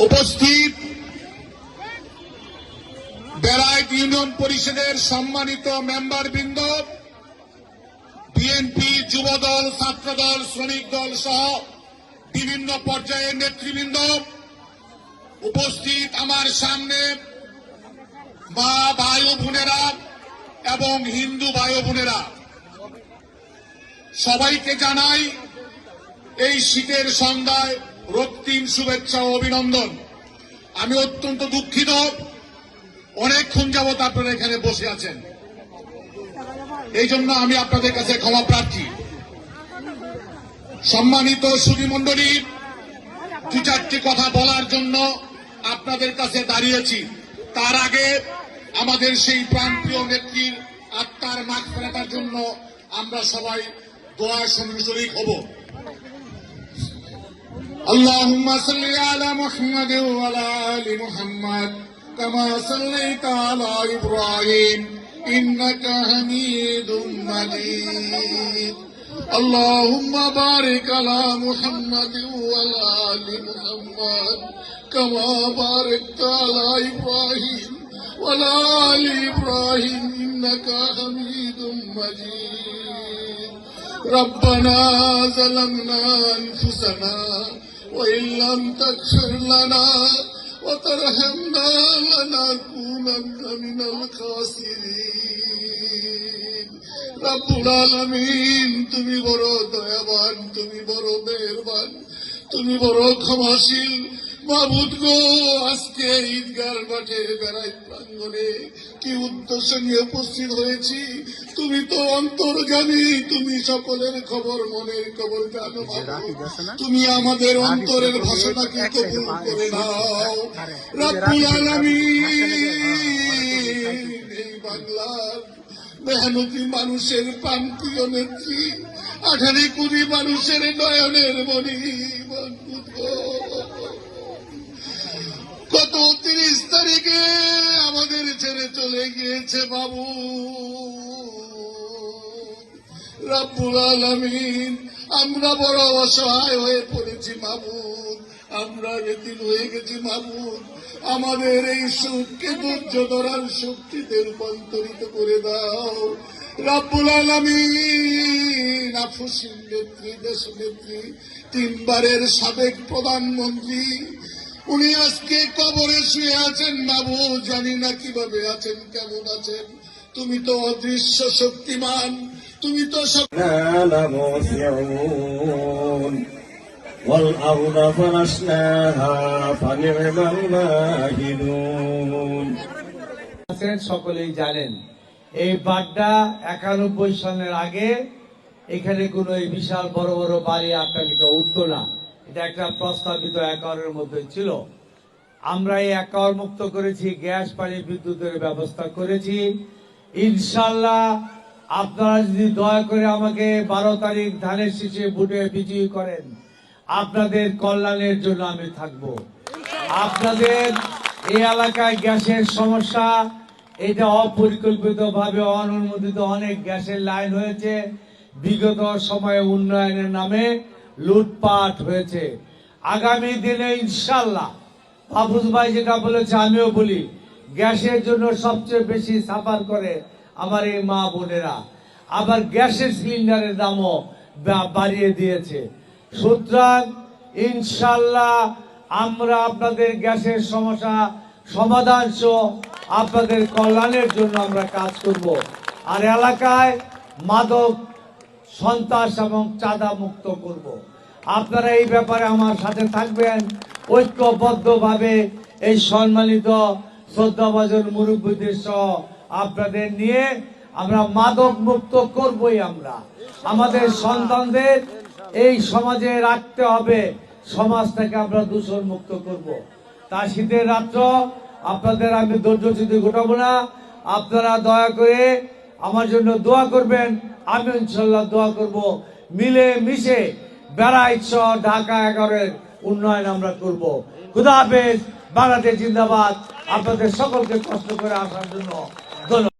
উপস্থিত বেলায়েত ইউনিয়ন পরিষদের সম্মানিত মেম্বারবৃন্দ, বিএনপি, যুবদল, ছাত্রদল, শ্রমিক দল সহ বিভিন্ন পর্যায়ের নেতৃবৃন্দ, উপস্থিত আমার সামনে মা ভাই ও বোনেরা এবং হিন্দু ভাই ও বোনেরা, সবাইকে জানাই এই শীতের সন্ধ্যায় রক্তিম শুভেচ্ছা ও অভিনন্দন। আমি অত্যন্ত দুঃখিত, অনেকক্ষণ যাবৎ আপনারা এখানে বসে আছেন, এই জন্য আমি আপনাদের কাছে ক্ষমা প্রার্থী। সম্মানিত সুধীমণ্ডলী, দু চারটি কথা বলার জন্য আপনাদের কাছে দাঁড়িয়েছি। তার আগে আমাদের সেই প্রাণপ্রিয় নেত্রীর আত্মার মাগফিরাতের জন্য আমরা সবাই দোয়ার সঙ্গে শরীক হব। আল্লাহুম্মা সাল্লি আলা মুহাম্মাদিন ওয়া আলা আলি মুহাম্মাদ কামা সাল্লাইতা আলা ইব্রাহিম ইন্নাকা হামিদুম মাজিদ। আল্লাহুম্মা বারিক আলা মুহাম্মাদিন ওয়া আলা আলি মুহাম্মাদ কামা বারাকতা আলা ইব্রাহিম ওয়া আলা আলি ইব্রাহিম ইন্নাকা হামিদুম মাজিদ। ربنا ظلمنا أنفسنا وإن لم تغفر لنا وترحمنا لنكونن من الخاسرين। রব্বুল আলামিন, তুমি বড় দয়াবান, তুমি বড় মেহেরবান, তুমি বড় ক্ষমাশীল। মাবুদ গো, আজকে ঈদগাহ মাঠের বেড়াই প্রাঙ্গণে কি উদ্দেশ্য নিয়ে উপস্থিত হয়েছি তুমি তো অন্তর্গামী, তুমি সকলের খবর, মনের খবর জানো। তুমি আমাদের অন্তরের ভাষণাকে কবুল করে নাও রব্বুল আলামিন। এই বাংলার মেহনতি মানুষের প্রান্তীয় নেত্রী, 18 কোটি মানুষের নয়নের মণি, গত 30 তারিখে আমাদের ছেড়ে চলে গিয়েছে বাবু। রব্বুল আলামিন, আমরা বড় অসহায় হয়ে পড়েছি মাবুদ, আমরা এতিম হয়ে গেছি মাবুদ। আমাদের এই সুখকে ধৈর্য ধরার শক্তিতে রূপান্তরিত করে দাও রব্বুল আলামিন। আফুসিন নেত্রী, দেশ নেত্রী, 3 বারের সাবেক প্রধানমন্ত্রী, উনি আজকে কবরে শুয়ে আছেন বাবু। জানি না কিভাবে আছেন, কেমন আছেন। তুমি তো অদৃশ্য শক্তিমান, তুমি তো والأرض فرشناها فنعم الماهدون। সকলেই জানেন এই বাড্ডা 91 সালের আগে এখানে কোন এই বিশাল বড় বড় বাড়ি অট্টালিকা উঠতো না। এটা একটা প্রস্তাবিত একরের মধ্যে ছিল। আমরা এই একর মুক্ত করেছি, গ্যাস, পানি, বিদ্যুতের ব্যবস্থা করেছি। ইনশাআল্লাহ আপনারা যদি দয়া করে আমাকে 12 তারিখ ধানের শীষে ভোটে বিজয়ী করেন, আপনাদের কল্যাণের জন্য আমি থাকব। আপনাদের এই এলাকায় গ্যাসের সমস্যা, এটা অপরিকল্পিতভাবে অননুমোদিত অনেক গ্যাসের লাইন হয়েছে। বিগত সময়ে উন্নয়নের নামে লুটপাট হয়েছে। আগামী দিনে ইনশাআল্লাহ হাফুজ ভাই যেটা বলেছে আমিও বলি, গ্যাসের জন্য সবচেয়ে বেশি সাফার করে আমার এই মা বোনেরা। আবার গ্যাসের সিলিন্ডারের দামও বাড়িয়ে দিয়েছে। সুতরাং ইনশাআল্লাহ আমরা আপনাদের গ্যাসের সমস্যা সমাধান সহ আপনাদের কল্যাণের জন্য আমরা কাজ করব। আর এলাকায় মাদক, সন্ত্রাস এবং চাঁদা মুক্ত করব। আপনারা এই ব্যাপারে আমার সাথে থাকবেন, ঐক্যবদ্ধভাবে এই সম্মানিত শ্রদ্ধাভাজন মুরব্বীদের সহ আপনাদের নিয়ে আমরা মাদক মুক্ত করবই। আমরা আমাদের সন্তানদের এই সমাজে রাখতে হবে, সমাজটাকে আমরা দূষণ মুক্ত করব। তা শীতের রাত্র আপনাদের আমি ধৈর্যচ্যুতি ঘটাবো না। আপনারা দয়া করে আমার জন্য দোয়া করবেন, আমি ইনশাল্লাহ দোয়া করব। মিলে মিশে বেড়াইছ ঢাকা 11-এর উন্নয়ন আমরা করব। খুদা হাফেজ, বাংলাদেশ জিন্দাবাদ। আপনাদের সকলকে কষ্ট করে আসার জন্য ধন্যবাদ।